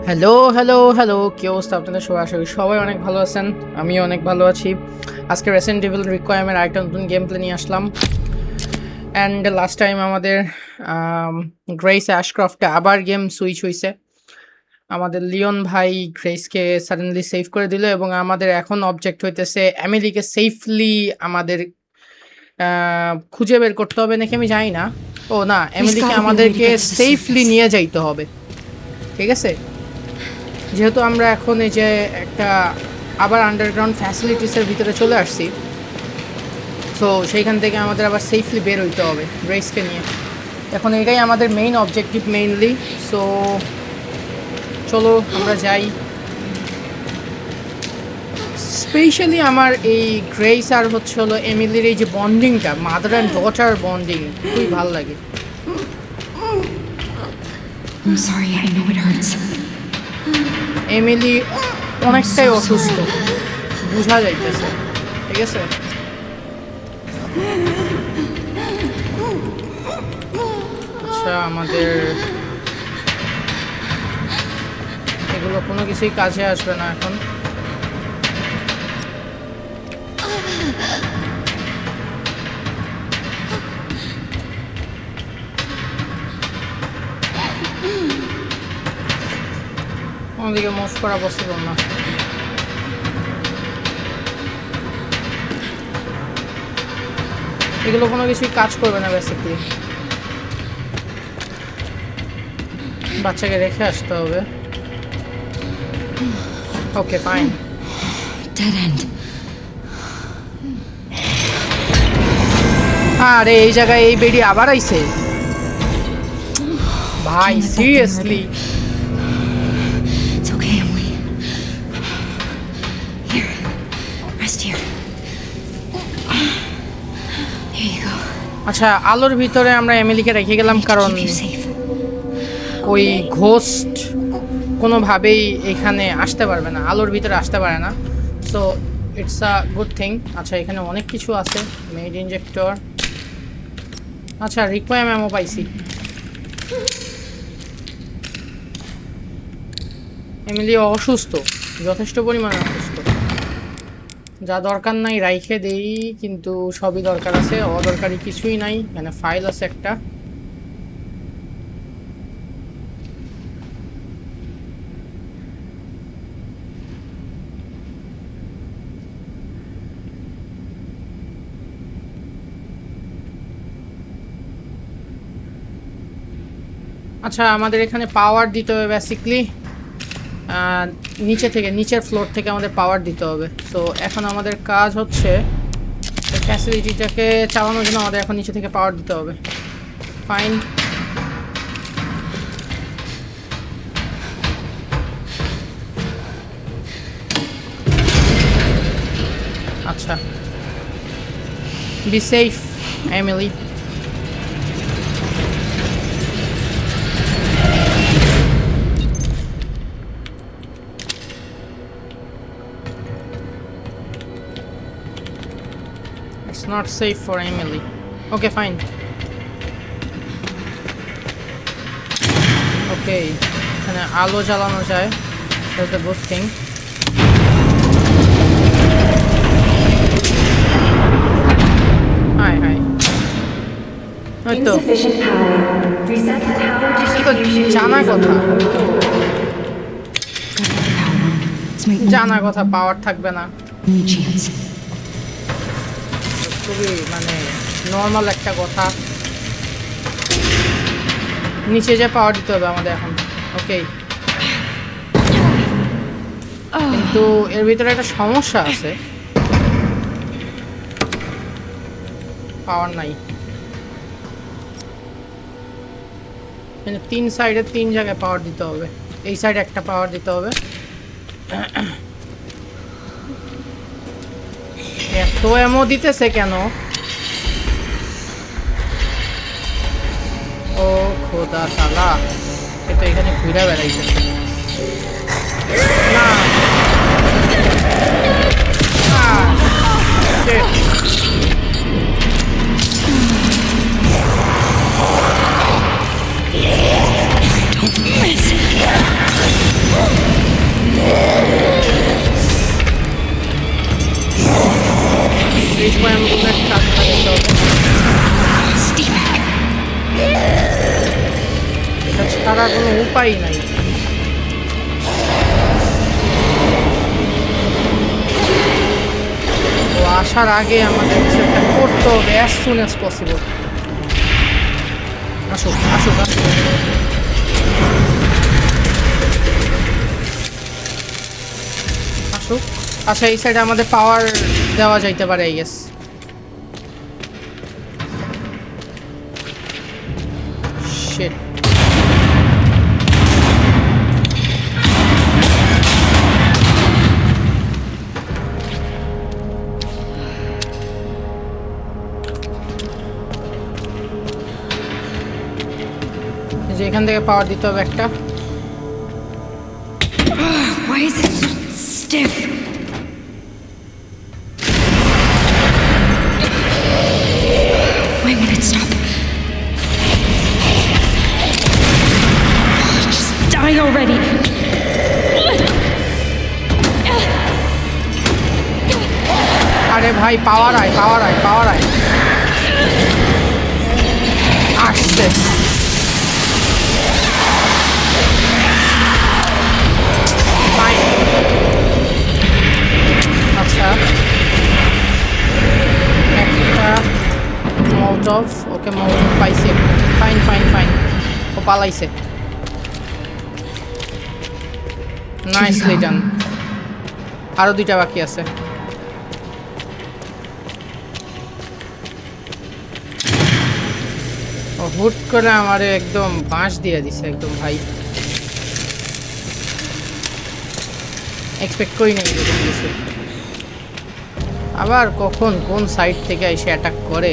Hello, hello, hello! কি অবস্থা আপনাদের সবার? আশা করি সবাই অনেক ভালো আছেন। আমিও অনেক ভালো আছি। আজকে রেসিডেন্ট ইভিল রিকোয়ারমেন্ট আরেকটা নতুন গেম প্লে নিয়ে আসলাম। অ্যান্ড লাস্ট টাইম আমাদের গ্রেস অ্যাশক্রফটে আবার গেম সুইচ হইছে। আমাদের লিওন ভাই গ্রেসকে সাডেনলি সেভ করে দিল এবং আমাদের এখন অবজেক্ট হইতেছে এমিলিকে সেফলি আমাদের খুঁজে বের করতে হবে নাকি আমি জানি না। ও না, There's এমিলিকে gotta be a way to আমাদেরকে get to the safely surface. নিয়ে যাইতে হবে। ঠিক আছে? যেহেতু আমরা এখন এই যে একটা আবার আন্ডারগ্রাউন্ড ফ্যাসিলিটিসের ভিতরে চলে আসছি, সো সেইখান থেকে আমাদের আবার সেফলি বের হইতে হবে গ্রেসকে নিয়ে। এখন এটাই আমাদের মেইন অবজেক্টিভ মেইনলি। সো চলো আমরা যাই। স্পেশালি আমার এই গ্রেস আর হচ্ছে হলো এমিলির এই যে বন্ডিংটা, মাদার অ্যান্ড ডটার বন্ডিং, খুবই ভালো লাগে। I'm sorry, I know it hurts. Emily অনেকটাই অসুস্থ, বোঝা যাইতেছে। ঠিক আছে, আচ্ছা আমাদের এগুলো কোনো কিছুই কাজে আসবে না এখন। ওদিকে মুভ করা পসিবল না। এগুলো কোনো কিছুই কাজ করবে না বেসিক্যালি। বাচ্চাকে রেখে আসতে হবে। Okay fine. Dead end. আরে এই জায়গায় এই বেডি আবার আইছে ভাই, seriously? It's okay, Emily. Here. Rest here. Here you go. আচ্ছা, আলোর ভিতরে আমরা এমিলিকে রেখে গেলাম কারণ Keep you safe. ওই ঘোস্ট কোনোভাবেই এখানে আসতে পারবে না, আলোর ভিতরে আসতে পারে না। So it's a good thing. আচ্ছা এখানে অনেক কিছু আছে। মেড ইনজেক্টর, আচ্ছা রিকোয়ার মেমো পাইছি। এমিলি অসুস্থ, যথেষ্ট পরিমাণে অসুস্থ। যা দরকার নাই রাইখে দেই, কিন্তু সবই দরকার আছে, অদরকারি কিছুই নাই। মানে ফাইল আছে একটা। আচ্ছা আমাদের এখানে পাওয়ার দিতে হবে বেসিকলি, নিচে থেকে, নিচের ফ্লোর থেকে আমাদের পাওয়ার দিতে হবে। তো এখন আমাদের কাজ হচ্ছে ফ্যাসিলিটিটাকে চালানোর জন্য আমাদের এখন নিচে থেকে পাওয়ার দিতে হবে। ফাইন। আচ্ছা, be safe Emily. It's not safe for Emily. Okay, fine. Okay, এখানে আলো জ্বালানো যায়। That's a good thing. Hi, hi. ওই তো Insufficient power. Reset the power distribution. জানা কথা, It's my জানা কথা পাওয়ার থাকবে না। only chance. খুবই মানে নর্মাল একটা কথা। নিচে যে পাওয়ার দিতে হবে আমাদের এখন। ওকে, কিন্তু এর ভিতরে একটা সমস্যা আছে, পাওয়ার নাই। মানে তিন সাইডে তিন জায়গায় পাওয়ার দিতে হবে। এই সাইডে একটা পাওয়ার দিতে হবে। এত এমো দিতেছে কেন? ও খোদা শালা, এ তো এখানে ঘুরে বেড়াইতেছে। না shit. Don't miss. পাই নাই। ও আসার আগে আমাদের কিছু একটা করতে হবে অ্যাজ সুন অ্যাজ পসিবল। আসুক আসুক আসুক। আসুক। আচ্ছা এই সাইডে আমাদের পাওয়ার দেওয়া যাইতে পারে আই গেস। শিট। যে এখান থেকে পাওয়ার দিতে হবে একটা। Why is it so stiff? Why won't it stop? Just die already. আরে ভাই পাওয়ার আয় পাওয়ার আয় পাওয়ার আয় আসছে। আচ্ছা একটা মৌটফ ওকে মৌটফ পাইছে। ফাইন ফাইন ফাইন ও পালাইছে। নাইসলি ডান। আরো দুইটা বাকি আছে। ও হুট করে আমারে একদম বাঁশ দিয়ে দিছে একদম ভাই। এক্সপেক্ট করি নাই এরকম কিছু। আবার কখন কোন সাইড থেকে এসে অ্যাটাক করে।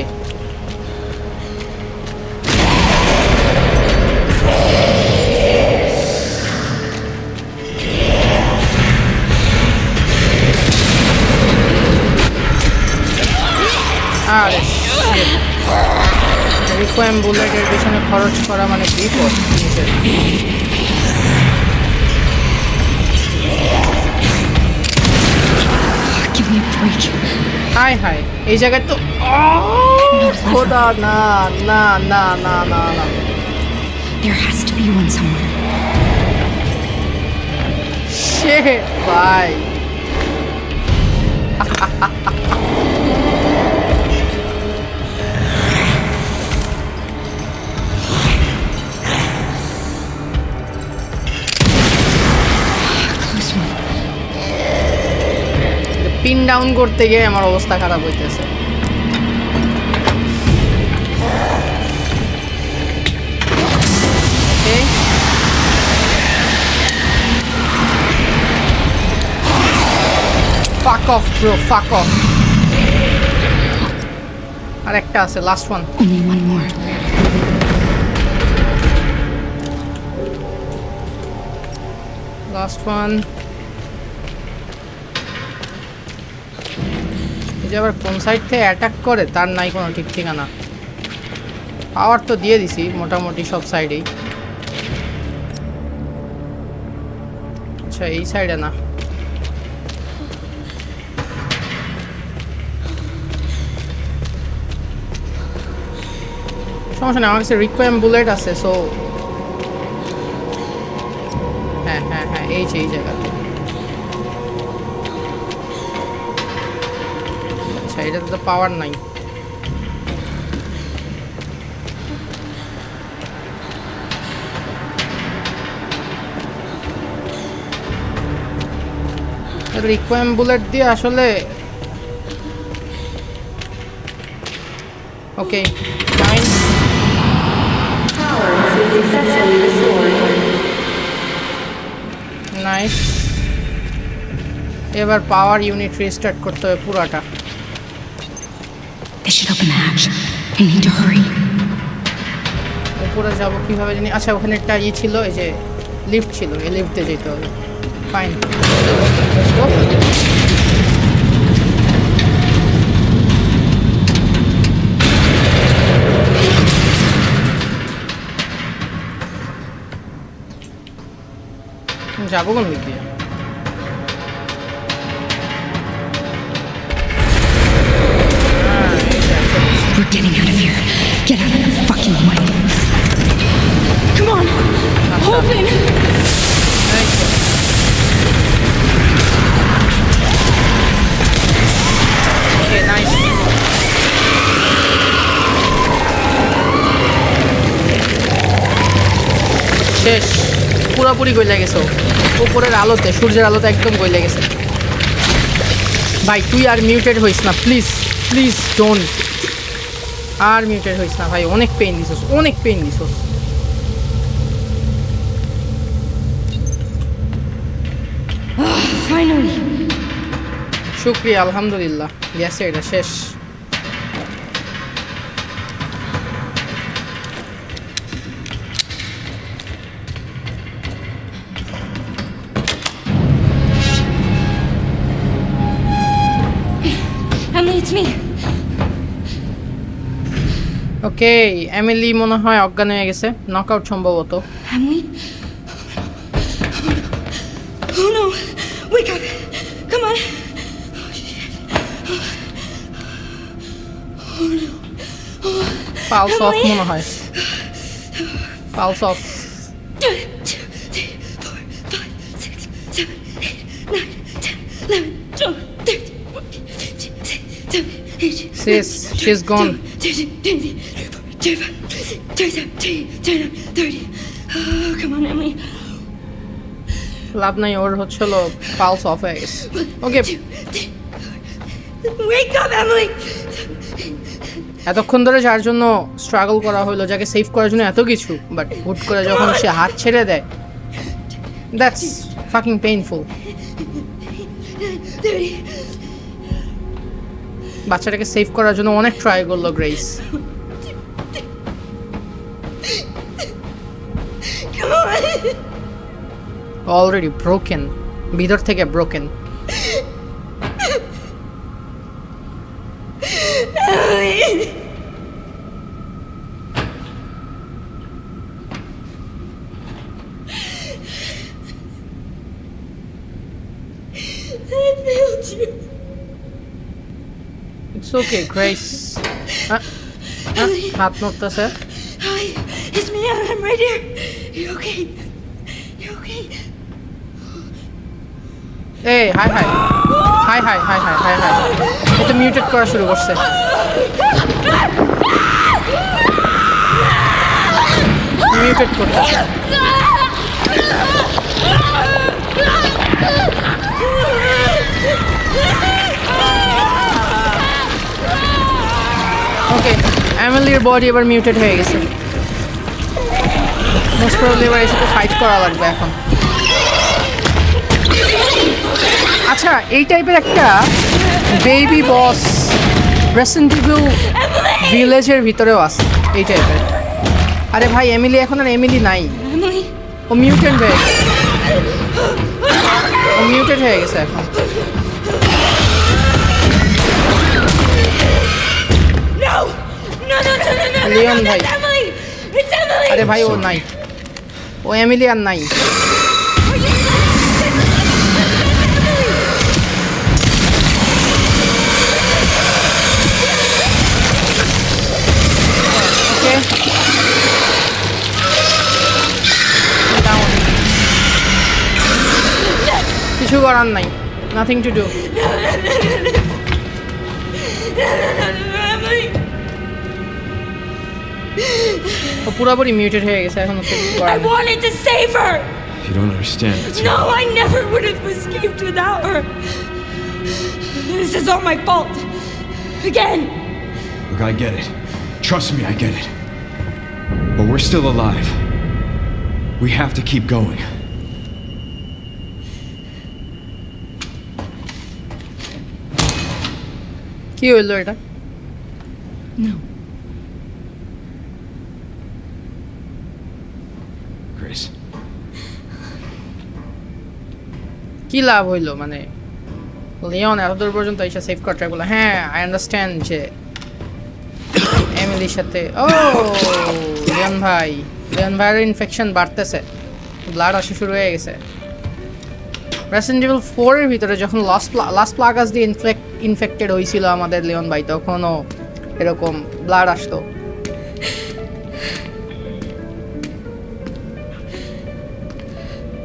আরে শিট। রিকোয়েম বুলেটের পেছনে খরচ করা মানে বিপদ নিজের। Give me a break. High high এই জায়গায় তো খোদা না না না না না না। There has to be one somewhere. Shit ভাই। Close one. পিন ডাউন করতে গিয়ে আমার অবস্থা খারাপ হইতেছে। Okay fuck off bro fuck off. আর একটা আছে last one. Only one more. Last one. যে আবার কোন সাইড থেকে অ্যাটাক করে তার নাই কোনো ঠিক ঠিকানা। পাওয়ার তো দিয়ে দিছি মোটামুটি সব সাইডেই। আচ্ছা এই সাইডে না। সমস্যা নেই আমার কাছে রিকোয়েম বুলেট আছে সো হ্যাঁ হ্যাঁ হ্যাঁ এই যে এই জায়গাতে। আচ্ছা এটাতে তো পাওয়ার নাই। রিকোয়েম বুলেট দিয়ে আসলে okay fine. Power has been successfully restored. Nice. এবার পাওয়ার ইউনিট রিস্টার্ট করতে হবে পুরাটা। They should open the hatch. I need to hurry. উপরে যাবো কিভাবে জানি। আচ্ছা ওখানে একটা ইয়ে ছিল এই যে লিফট ছিল এই লিফটে যেতে হবে। ফাইন যাবো কোন দিক দিয়ে। We're getting out of here. Get out of the fucking way. Come on. আচ্ছা Open! এই তো। Okay, nice. শেষ পুরোপুরি গইলা গেছে ও। উপরের আলোতে সূর্যের আলোতে একদম গইলা গেছে ভাই তুই আর মিউটেড হইস না প্লিজ প্লিজ ডোন্ট আর মিউটেড হইস না ভাই অনেক পেইন দিছস অনেক পেইন দিছস Finally! শুকরিয়া আলহামদুলিল্লাহ গেছে এটা শেষ Emily, it's me! Okay Emily মনে হয় অজ্ঞান হয়ে গেছে নকআউট সম্ভবত Emily? Oh no! Wake up! Come on! Pulse of মনে হয় pulse of 2, 3, 4, 5, 6, 7, 8, 9, 10, 11, 12, 13, 14, 15, 16, 17, 18, Sis, she's gone. 30. Oh, come on, Emily. লাভ নাই ওর হচ্ছিল পালস অফ হয়ে গেছে ওকে Wake up, Emily! এতক্ষণ ধরে যার জন্য স্ট্রাগল করা হলো যাকে সেভ করার জন্য এত কিছু বাট হুট করে যখন সে হাত ছেড়ে দেয় দ্যাটস ফাকিং পেইনফুল 30. বাচ্চাটাকে সেভ করার জন্য অনেক ট্রাই করলো grace Come on! Already broken ভিতর থেকে broken Emily! I failed you. It's okay grace হাত নড়তেছে Hi, it's me. I'm right here. You okay? You okay? এই hi hi hi hi hi hi hi hi ও তো muted করা শুরু করছে muted করতেছে ওকে এমিলির বডি এবার মিউটেড হয়ে গেছে মোস্ট প্রবাবলি এবার এর সাথে ফাইট করা লাগবে এখন আচ্ছা এই টাইপের একটা বেবি বস রেসিডেন্ট ইভিল ভিলেজের ভিতরেও আছে এই টাইপের আরে ভাই এমিলি এখন আর এমিলি নাই Emily? ও মিউটেন্ট হয়ে গেছে ও মিউটেড হয়ে গেছে এখন No! No, no, no, no, no, Leon, no, bhai. that's Emily! It's Emily! আরে ভাই ও নাই ও এমিলি আর নাই ওকে ডাউন কিছু করার নাই নাথিং টু ডু Emily! ও পুরোপুরি মিউটেড হয়ে গেছে এখন ওকে কিছু করার I নেই wanted to save her! You don't understand. It's No, I never would have escaped without her! This is all my fault! Again! Look, I get it. Trust me, I get it. But we're still alive. We have to keep going. কি হইলো এটা No. Grace. কি লাভ হইলো মানে Leone এতদূর পর্যন্ত এসে save করার ট্রাই করলো হ্যাঁ আই আন্ডারস্ট্যান্ড যে এমিলির সাথে ও লিওন ভাইয়ের ইনফেকশন বাড়তেছে ব্লাড আসা শুরু হয়ে গেছে রেসিডেন্ট ইভিল 4 এর ভিতরে যখন লাস্ট প্লাগাস দিয়ে ইনফেক্টেড হয়েছিল আমাদের লিওন ভাই তখনও এরকম ব্লাড আসতো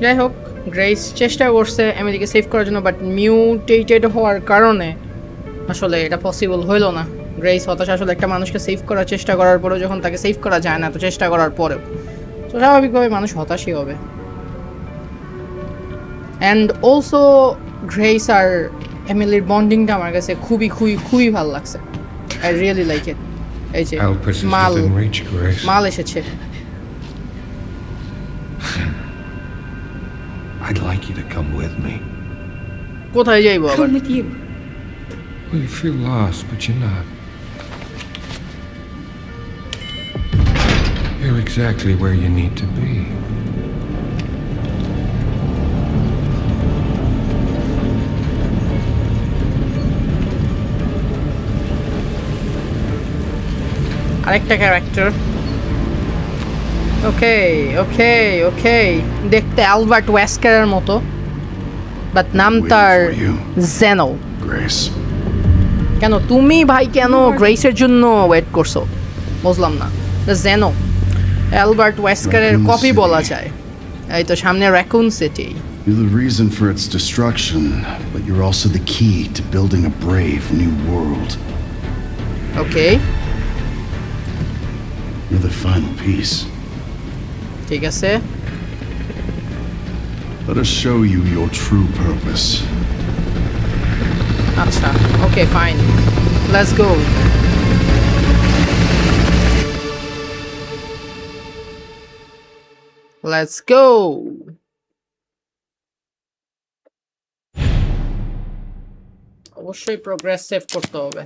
যাই হোক, গ্রেস চেষ্টা করছে এমিলিকে সেভ করার জন্য, বাট মিউটেটেড হওয়ার কারণে আসলে এটা পসিবল হইলো না। গ্রেস হতাশ, আসলে একটা মানুষকে সেভ করার চেষ্টা করার পরেও যখন তাকে সেভ করা যায় না, তো চেষ্টা করার পরেও তো স্বাভাবিকভাবে মানুষ হতাশই হবে। অ্যান্ড অলসো গ্রেস আর এমিলির বন্ডিংটা আমার কাছে খুবই খুবই খুবই ভালো লাগছে। I really like it. এই যে Elpis is মাল within reach, Grace. মাল এসেছে। I'd like you to come with me. কোথায় যাইবো আবার? Come with you. Well, you feel lost, but you're not. You're exactly where you need to be. আরেকটা character. ওকে ওকে ওকে, দেখতে অ্যালবার্ট ওয়েস্কারের মতো, but নাম তার জেনো। Grace. কেন তুমি ভাই কেন গ্রেসের জন্য ওয়েট করছো বুঝলাম না। জেনো অ্যালবার্ট ওয়েস্কারের Raccoon কপি City. বলা যায়। এই তো সামনে raccoon city. You're the reason for its destruction, but you're also the key to building a brave new world. Okay, You're the final piece. ঠিক আছে। Let us show you your true purpose. আচ্ছা, okay fine, let's go. Let's go. অবশ্যই progress save করতে হবে।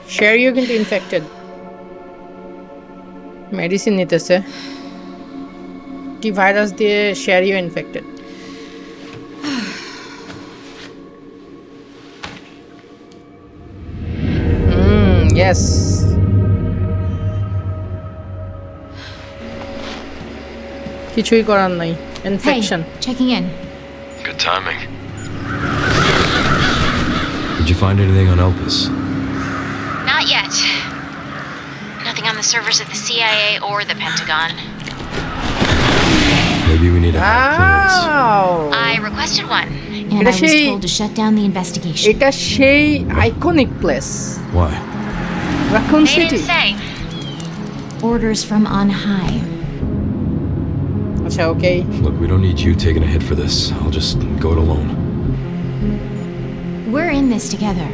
শেরিও কিন্তু infected, medicine নিতেছে। কি virus দিয়ে শেরিও ইনফেক্টেড? ইয়েস। কিছুই করার নাই, infection. Hey, checking in. Good timing. Did you find anything on Elpis? Not yet. Nothing on the servers of the CIA or the Pentagon. Maybe we need a higher clearance. I requested one, and এটা I was সেই- told to shut down the investigation. এটা সেই iconic place, Why? Raccoon They city. didn't say. Orders from on high. আচ্ছা ওকে, Look, we don't need you taking a hit for this. I'll just go it alone. We're in this together.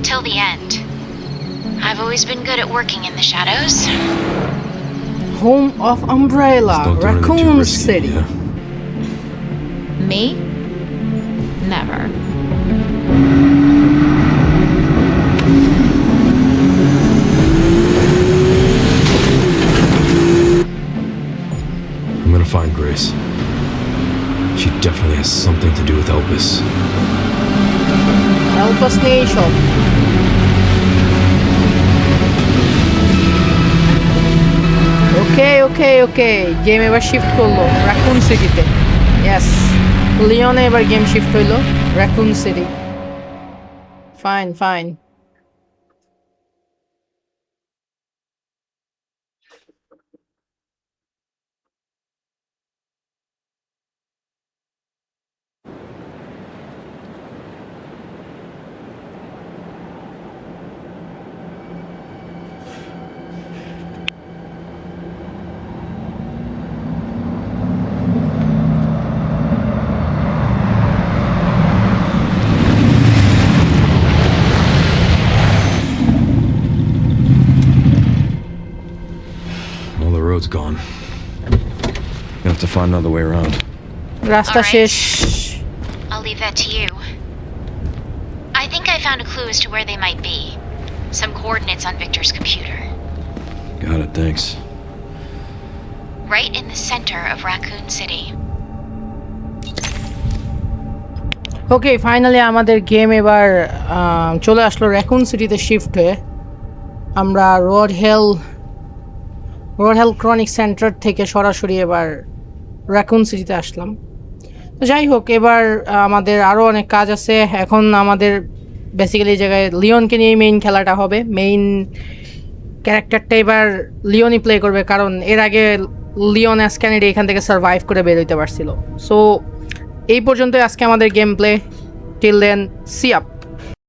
Till the end. I've always been good at working in the shadows. Home of umbrella, Just don't do anything Raccoon too risky, city. yeah? Me? Never. I'm gonna find Grace. She definitely has something to do with Elpis. Help us নেই সব। ওকে ওকে ওকে, game এবার shift করলো Raccoon সিটিতে। Yes, Leone এবার game shift হইলো Raccoon city. Fine fine. All the road's gone. Gonna have to find another way around. রাস্তা Alright. শেষ। I'll leave that to you. I think I found a clue as to where they might be. Some coordinates on Victor's computer. Got it, thanks. Right in the center of Raccoon City. Okay finally আমাদের game এবার চলে আসলো raccoon সিটিতে shift হয়ে। আমরা road হেল chronic centre থেকে সরাসরি এবার র্যাকুন সিটিতে আসলাম। তো যাই হোক, এবার আমাদের আরও অনেক কাজ আছে। এখন আমাদের বেসিক্যালি এই জায়গায় লিওনকে নিয়েই মেইন খেলাটা হবে। মেইন ক্যারেক্টারটা এবার লিওনই প্লে করবে, কারণ এর আগে লিওন অ্যাস ক্যানেডি এখান থেকে সার্ভাইভ করে বের হইতে পারছিল। সো এই পর্যন্তই আজকে আমাদের gameplay. Till then, see up.